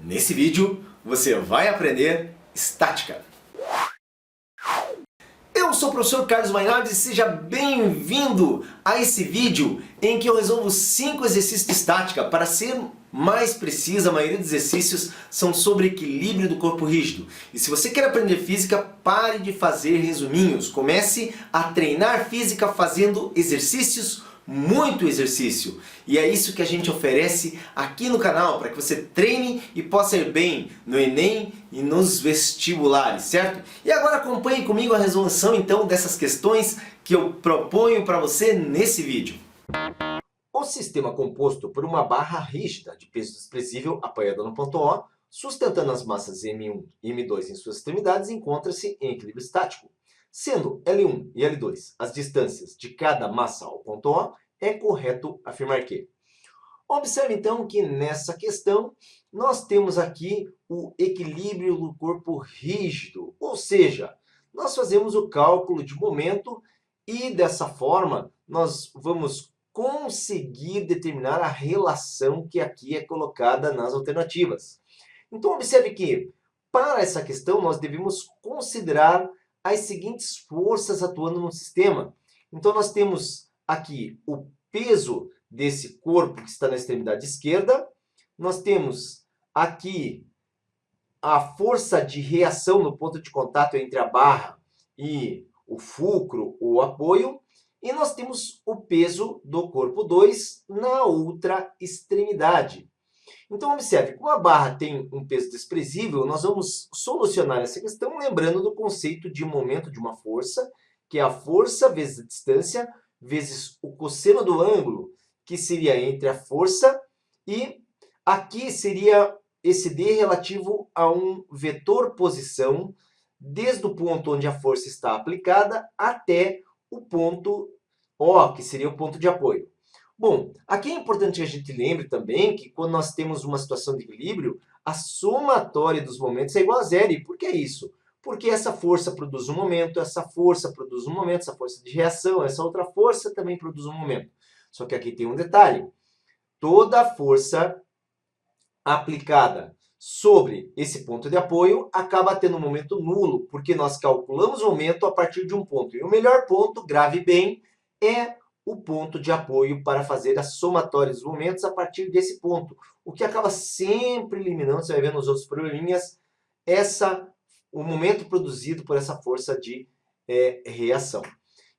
Nesse vídeo você vai aprender estática. Eu sou o professor Carlos Maynard e seja bem-vindo a esse vídeo em que eu resolvo 5 exercícios de estática. Para ser mais preciso, a maioria dos exercícios são sobre equilíbrio do corpo rígido. E se você quer aprender física, pare de fazer resuminhos. Comece a treinar física fazendo exercícios, muito exercício. E é isso que a gente oferece aqui no canal, para que você treine e possa ir bem no Enem e nos vestibulares, certo? E agora acompanhe comigo a resolução então dessas questões que eu proponho para você nesse vídeo. O sistema composto por uma barra rígida de peso desprezível apoiada no ponto O, sustentando as massas M1 e M2 em suas extremidades, encontra-se em equilíbrio estático. Sendo L1 e L2 as distâncias de cada massa ao ponto O, é correto afirmar que. Observe então que nessa questão nós temos aqui o equilíbrio do corpo rígido, ou seja, nós fazemos o cálculo de momento e dessa forma nós vamos conseguir determinar a relação que aqui é colocada nas alternativas. Então observe que para essa questão nós devemos considerar as seguintes forças atuando no sistema. Então nós temos aqui o peso desse corpo que está na extremidade esquerda, nós temos aqui a força de reação no ponto de contato entre a barra e o fulcro ou apoio, e nós temos o peso do corpo 2 na outra extremidade. Então, observe, como a barra tem um peso desprezível, nós vamos solucionar essa questão lembrando do conceito de momento de uma força, que é a força vezes a distância, vezes o cosseno do ângulo, que seria entre a força, e aqui seria esse D relativo a um vetor posição, desde o ponto onde a força está aplicada até o ponto O, que seria o ponto de apoio. Bom, aqui é importante que a gente lembre também que quando nós temos uma situação de equilíbrio, a somatória dos momentos é igual a zero. E por que isso? Porque essa força produz um momento, essa força produz um momento, essa força de reação, essa outra força também produz um momento. Só que aqui tem um detalhe. Toda força aplicada sobre esse ponto de apoio acaba tendo um momento nulo, porque nós calculamos o momento a partir de um ponto. E o melhor ponto, grave bem, é o ponto de apoio para fazer a somatória dos momentos a partir desse ponto. O que acaba sempre eliminando, você vai ver nos outros probleminhas, o momento produzido por essa força de reação.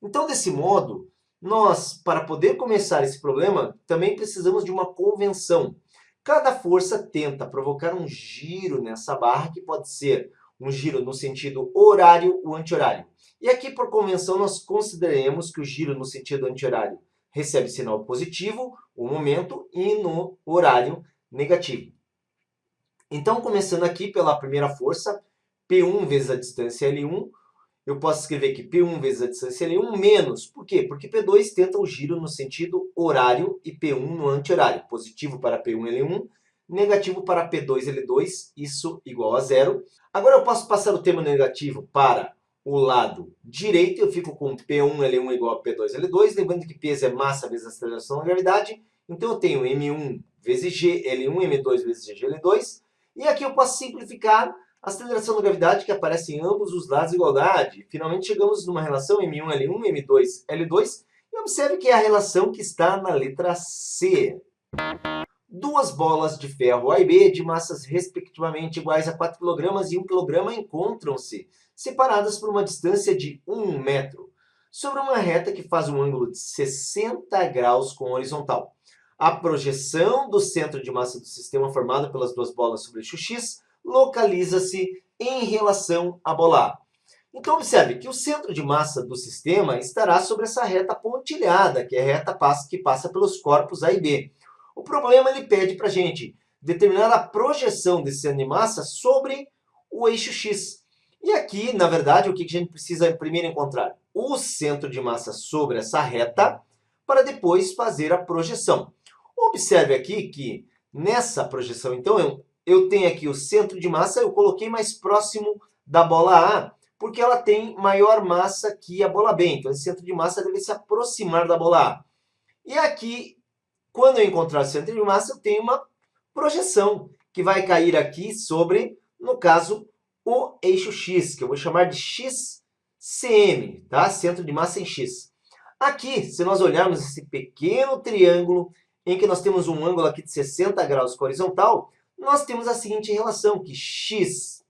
Então, desse modo, nós, para poder começar esse problema, também precisamos de uma convenção. Cada força tenta provocar um giro nessa barra, que pode ser um giro no sentido horário ou anti-horário. E aqui, por convenção, nós consideremos que o giro no sentido anti-horário recebe sinal positivo, o momento, e no horário negativo. Então, começando aqui pela primeira força, P1 vezes a distância L1, eu posso escrever aqui P1 vezes a distância L1 menos. Por quê? Porque P2 tenta o giro no sentido horário e P1 no anti-horário. Positivo para P1 L1, negativo para P2 L2, isso igual a zero. Agora eu posso passar o termo negativo para o lado direito, eu fico com P1 L1 igual a P2 L2, lembrando que peso é massa vezes aceleração da gravidade, então eu tenho M1 vezes G, L1, M2 vezes G, L2, e aqui eu posso simplificar a aceleração da gravidade que aparece em ambos os lados de igualdade. Finalmente chegamos numa relação M1 L1, M2 L2, e observe que é a relação que está na letra C. Duas bolas de ferro A e B, de massas respectivamente iguais a 4 kg e 1 kg, encontram-se separadas por uma distância de 1 metro, sobre uma reta que faz um ângulo de 60 graus com a horizontal. A projeção do centro de massa do sistema formado pelas duas bolas sobre o eixo X localiza-se em relação à bola A. Então observe que o centro de massa do sistema estará sobre essa reta pontilhada, que é a reta que passa pelos corpos A e B. O problema ele pede para a gente determinar a projeção desse centro de massa sobre o eixo X. E aqui, na verdade, o que a gente precisa primeiro encontrar? O centro de massa sobre essa reta, para depois fazer a projeção. Observe aqui que nessa projeção, então, eu tenho aqui o centro de massa, eu coloquei mais próximo da bola A, porque ela tem maior massa que a bola B. Então, esse centro de massa deve se aproximar da bola A. E aqui, quando eu encontrar o centro de massa, eu tenho uma projeção, que vai cair aqui sobre, no caso, o eixo X, que eu vou chamar de XCM, tá? Centro de massa em X. Aqui, se nós olharmos esse pequeno triângulo, em que nós temos um ângulo aqui de 60 graus com a horizontal, nós temos a seguinte relação, que XCM,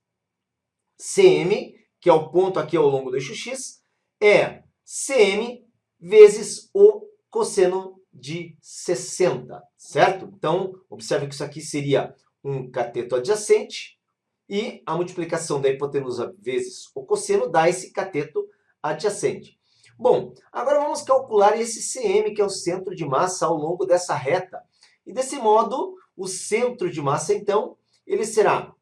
que é o ponto aqui ao longo do eixo X, é CM vezes o cosseno de 60, certo? Então, observe que isso aqui seria um cateto adjacente e a multiplicação da hipotenusa vezes o cosseno dá esse cateto adjacente. Bom, agora vamos calcular esse CM, que é o centro de massa ao longo dessa reta. E desse modo, o centro de massa, então, ele será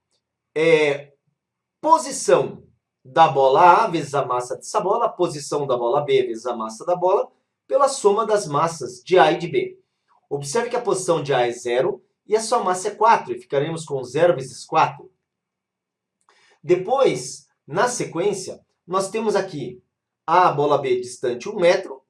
posição da bola A vezes a massa dessa bola, posição da bola B vezes a massa da bola, pela soma das massas de A e de B. Observe que a posição de A é 0 e a sua massa é 4, e ficaremos com 0 vezes 4. Depois, na sequência, nós temos aqui a bola B distante 1 metro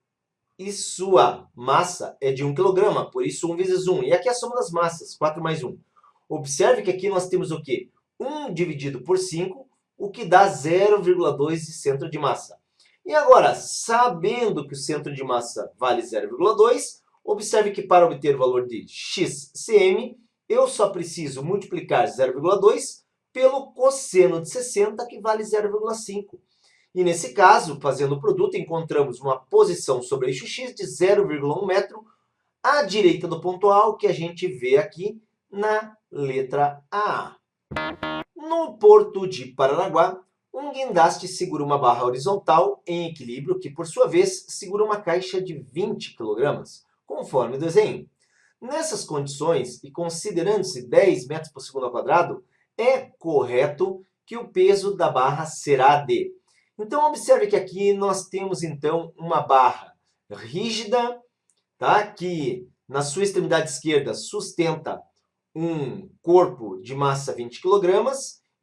e sua massa é de 1 kg, por isso 1 vezes 1. E aqui a soma das massas, 4 mais 1. Observe que aqui nós temos o quê? 1 dividido por 5, o que dá 0,2 de centro de massa. E agora, sabendo que o centro de massa vale 0,2, observe que para obter o valor de XCM, eu só preciso multiplicar 0,2 pelo cosseno de 60, que vale 0,5. E nesse caso, fazendo o produto, encontramos uma posição sobre o eixo X de 0,1 metro à direita do ponto A, o que a gente vê aqui na letra A. No porto de Paranaguá, um guindaste segura uma barra horizontal em equilíbrio que, por sua vez, segura uma caixa de 20 kg, conforme o desenho. Nessas condições, e considerando-se 10 metros por segundo ao quadrado, é correto que o peso da barra será de... Então, observe que aqui nós temos, então, uma barra rígida, tá? Que na sua extremidade esquerda sustenta um corpo de massa 20 kg,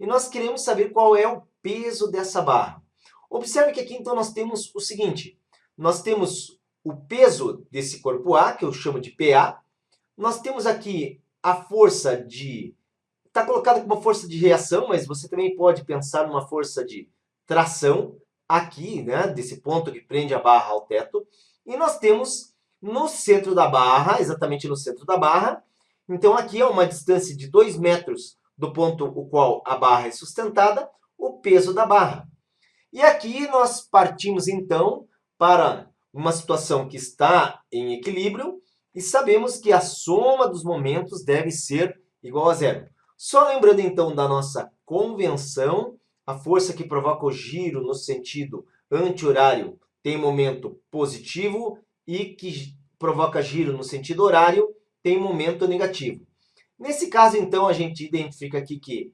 e nós queremos saber qual é o peso dessa barra. Observe que aqui, então, nós temos o seguinte. Nós temos o peso desse corpo A, que eu chamo de PA. Nós temos aqui a força de... Está colocado como uma força de reação, mas você também pode pensar numa força de tração aqui, né, desse ponto que prende a barra ao teto. E nós temos no centro da barra, exatamente no centro da barra, então aqui é uma distância de 2 metros do ponto o qual a barra é sustentada, o peso da barra. E aqui nós partimos então para uma situação que está em equilíbrio e sabemos que a soma dos momentos deve ser igual a 0. Só lembrando então da nossa convenção, a força que provoca o giro no sentido anti-horário tem momento positivo e que provoca giro no sentido horário tem momento negativo. Nesse caso, então, a gente identifica aqui que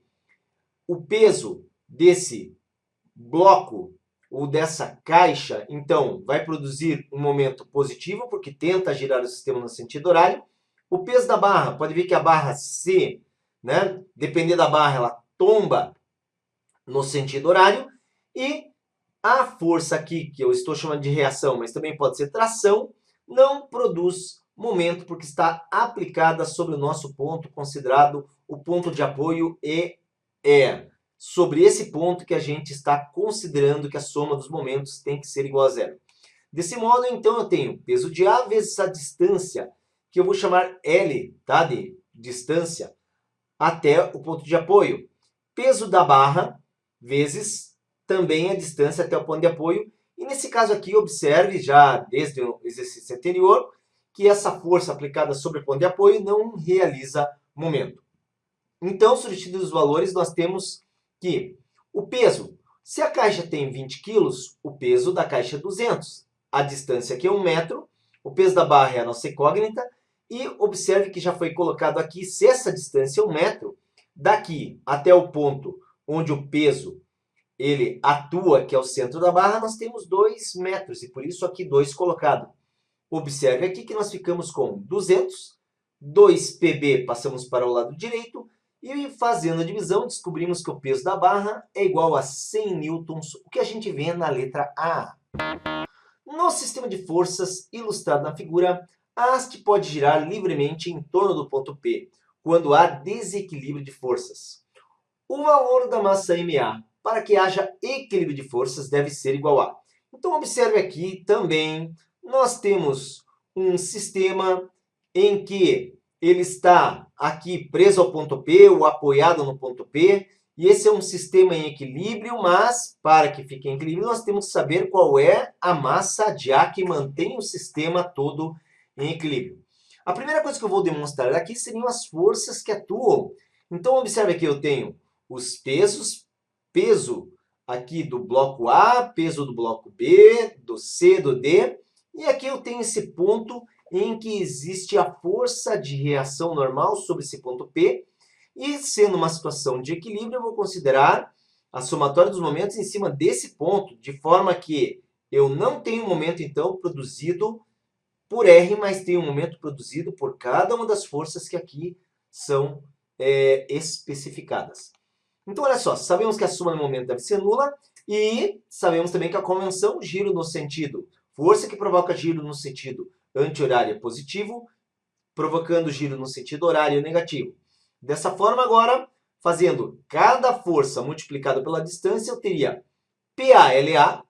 o peso desse bloco ou dessa caixa, então, vai produzir um momento positivo, porque tenta girar o sistema no sentido horário. O peso da barra, pode ver que a barra C, né, dependendo da barra, ela tomba no sentido horário. E a força aqui, que eu estou chamando de reação, mas também pode ser tração, não produz momento, porque está aplicada sobre o nosso ponto, considerado o ponto de apoio, e é sobre esse ponto que a gente está considerando que a soma dos momentos tem que ser igual a 0. Desse modo, então, eu tenho peso de A vezes a distância, que eu vou chamar L, tá, de distância, até o ponto de apoio. Peso da barra vezes também a distância até o ponto de apoio. E nesse caso aqui, observe já desde o exercício anterior, que essa força aplicada sobre o ponto de apoio não realiza momento. Então, substituindo os valores, nós temos que o peso, se a caixa tem 20 kg, o peso da caixa é 200. A distância aqui é 1 metro, o peso da barra é a nossa incógnita, e observe que já foi colocado aqui, se essa distância é 1 metro, daqui até o ponto onde o peso ele atua, que é o centro da barra, nós temos 2 metros, e por isso aqui 2 colocado. Observe aqui que nós ficamos com 200, 2 PB passamos para o lado direito, e fazendo a divisão descobrimos que o peso da barra é igual a 100 newtons, o que a gente vê na letra A. No sistema de forças ilustrado na figura, a haste pode girar livremente em torno do ponto P, quando há desequilíbrio de forças. O valor da massa MA para que haja equilíbrio de forças deve ser igual a. Então observe aqui também, nós temos um sistema em que ele está aqui preso ao ponto P ou apoiado no ponto P, e esse é um sistema em equilíbrio, mas para que fique em equilíbrio nós temos que saber qual é a massa de A que mantém o sistema todo em equilíbrio. A primeira coisa que eu vou demonstrar aqui seriam as forças que atuam. Então observe aqui, eu tenho os pesos, peso aqui do bloco A, peso do bloco B, do C, do D, e aqui eu tenho esse ponto em que existe a força de reação normal sobre esse ponto P, e sendo uma situação de equilíbrio, eu vou considerar a somatória dos momentos em cima desse ponto, de forma que eu não tenho momento, então, produzido por R, mas tenho um momento produzido por cada uma das forças que aqui são especificadas. Então, olha só, sabemos que a soma de momento deve ser nula e sabemos também que a convenção, giro no sentido, força que provoca giro no sentido anti-horário é positivo, provocando giro no sentido horário negativo. Dessa forma, agora, fazendo cada força multiplicada pela distância, eu teria PALA,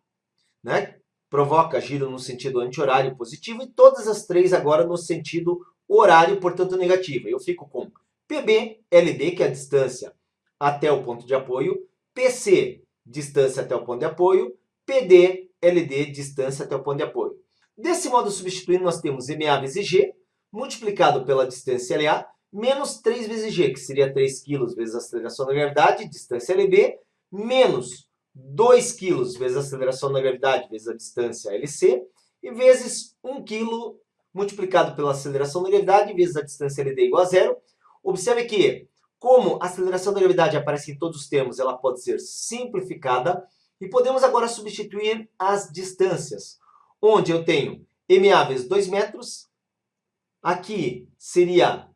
né? Provoca giro no sentido anti-horário positivo, e todas as três agora no sentido horário, portanto negativo. Eu fico com PB-LD, que é a distância até o ponto de apoio, PC, distância até o ponto de apoio, PD-LD, distância até o ponto de apoio. Desse modo, substituindo, nós temos MA vezes G, multiplicado pela distância LA, menos 3 vezes G, que seria 3 kg vezes a aceleração da gravidade, distância LB, menos 2 kg vezes a aceleração da gravidade vezes a distância LC, e vezes 1 kg multiplicado pela aceleração da gravidade vezes a distância LD igual a zero. Observe que, como a aceleração da gravidade aparece em todos os termos, ela pode ser simplificada, e podemos agora substituir as distâncias, onde eu tenho MA vezes 2 metros, aqui seria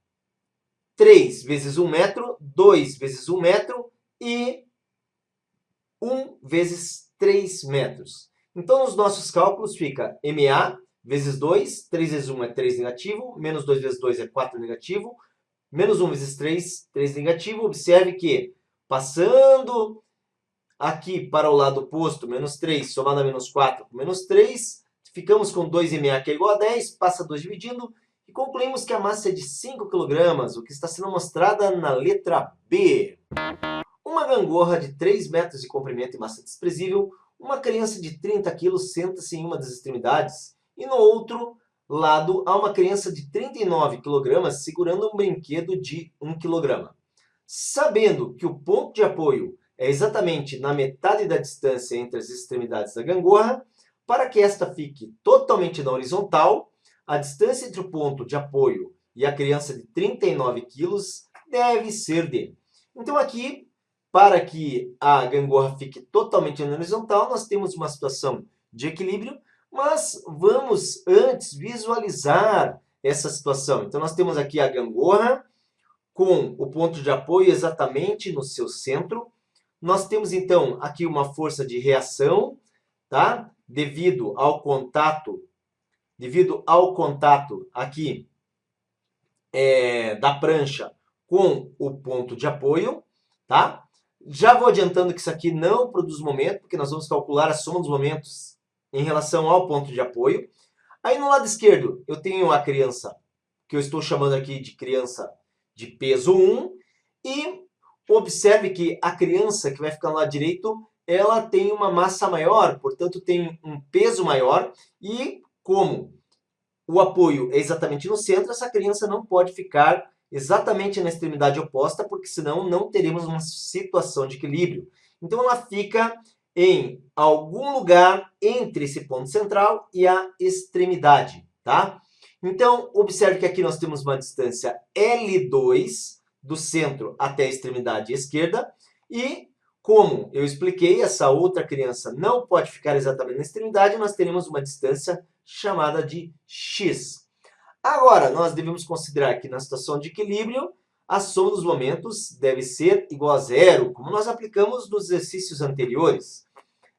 3 vezes 1 metro, 2 vezes 1 metro e 1 vezes 3 metros. Então, nos nossos cálculos fica MA vezes 2, 3 vezes 1 é 3 negativo, menos 2 vezes 2 é 4 negativo, menos 1 vezes 3, 3 negativo. Observe que, passando aqui para o lado oposto, menos 3 somado a menos 4 com menos 3, ficamos com 2MA que é igual a 10, passa 2 dividindo, e concluímos que a massa é de 5 kg, o que está sendo mostrada na letra B. Uma gangorra de 3 metros de comprimento e massa desprezível, uma criança de 30 kg senta-se em uma das extremidades, e no outro lado há uma criança de 39 kg segurando um brinquedo de 1 kg. Sabendo que o ponto de apoio é exatamente na metade da distância entre as extremidades da gangorra, para que esta fique totalmente na horizontal, a distância entre o ponto de apoio e a criança de 39 kg deve ser D. Então aqui, para que a gangorra fique totalmente na horizontal, nós temos uma situação de equilíbrio, mas vamos antes visualizar essa situação. Então nós temos aqui a gangorra com o ponto de apoio exatamente no seu centro. Nós temos então aqui uma força de reação, tá? Devido ao contato aqui da prancha com o ponto de apoio, tá? Já vou adiantando que isso aqui não produz momento, porque nós vamos calcular a soma dos momentos em relação ao ponto de apoio. Aí no lado esquerdo eu tenho a criança, que eu estou chamando aqui de criança de peso 1, e observe que a criança que vai ficar no lado direito, ela tem uma massa maior, portanto tem um peso maior, e como o apoio é exatamente no centro, essa criança não pode ficar exatamente na extremidade oposta, porque senão não teremos uma situação de equilíbrio. Então ela fica em algum lugar entre esse ponto central e a extremidade, tá? Então, observe que aqui nós temos uma distância L2 do centro até a extremidade esquerda, e como eu expliquei, essa outra criança não pode ficar exatamente na extremidade, nós teremos uma distância chamada de x. Agora, nós devemos considerar que na situação de equilíbrio, a soma dos momentos deve ser igual a zero, como nós aplicamos nos exercícios anteriores.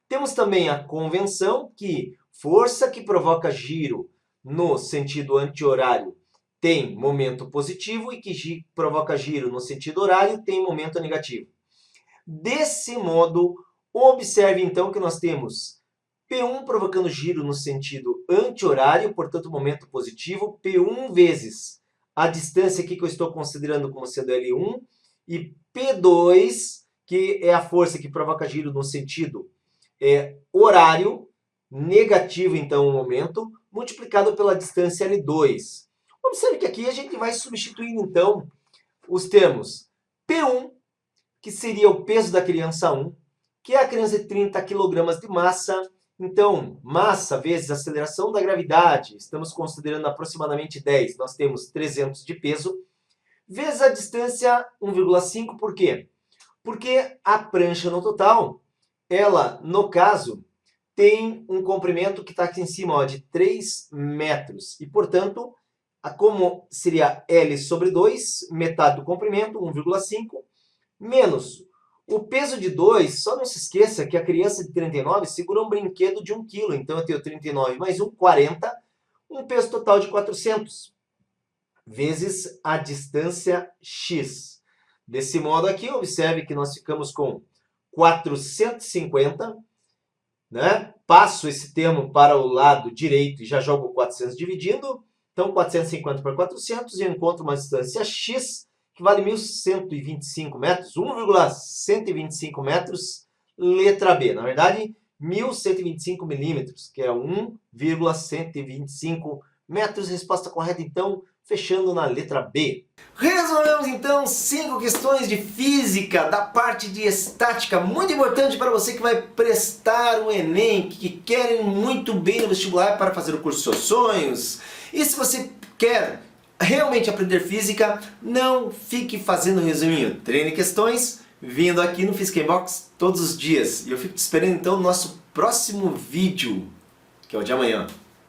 Temos também a convenção que força que provoca giro no sentido anti-horário tem momento positivo e que provoca giro no sentido horário tem momento negativo. Desse modo, observe então que nós temos P1 provocando giro no sentido anti-horário, portanto momento positivo, P1 vezes a distância aqui que eu estou considerando como sendo L1, e P2, que é a força que provoca giro no sentido horário, negativo então o momento, multiplicado pela distância L2. Observe que aqui a gente vai substituindo então os termos P1, que seria o peso da criança 1, que é a criança de 30 kg de massa. Então, massa vezes aceleração da gravidade, estamos considerando aproximadamente 10, nós temos 300 de peso, vezes a distância 1,5, por quê? Porque a prancha no total, ela, no caso, tem um comprimento que está aqui em cima, ó, de 3 metros. E, portanto, como seria L sobre 2, metade do comprimento, 1,5, menos o peso de 2, só não se esqueça que a criança de 39 segura um brinquedo de 1 kg. Então, eu tenho 39 mais 1, 40, um peso total de 400, vezes a distância x. Desse modo aqui, observe que nós ficamos com 450, né? Passo esse termo para o lado direito e já jogo 400 dividindo. Então, 450 por 400 e eu encontro uma distância x, que vale 1.125 metros, 1,125 metros, letra B. Na verdade, 1.125 milímetros, que é 1,125 metros. Resposta correta, então, fechando na letra B. Resolvemos, então, 5 questões de física da parte de estática, muito importante para você que vai prestar o Enem, que quer ir muito bem no vestibular para fazer o curso dos seus sonhos. E se você quer realmente aprender física, não fique fazendo resuminho. Treine questões vindo aqui no Physics Box todos os dias. E eu fico te esperando então no nosso próximo vídeo, que é o de amanhã.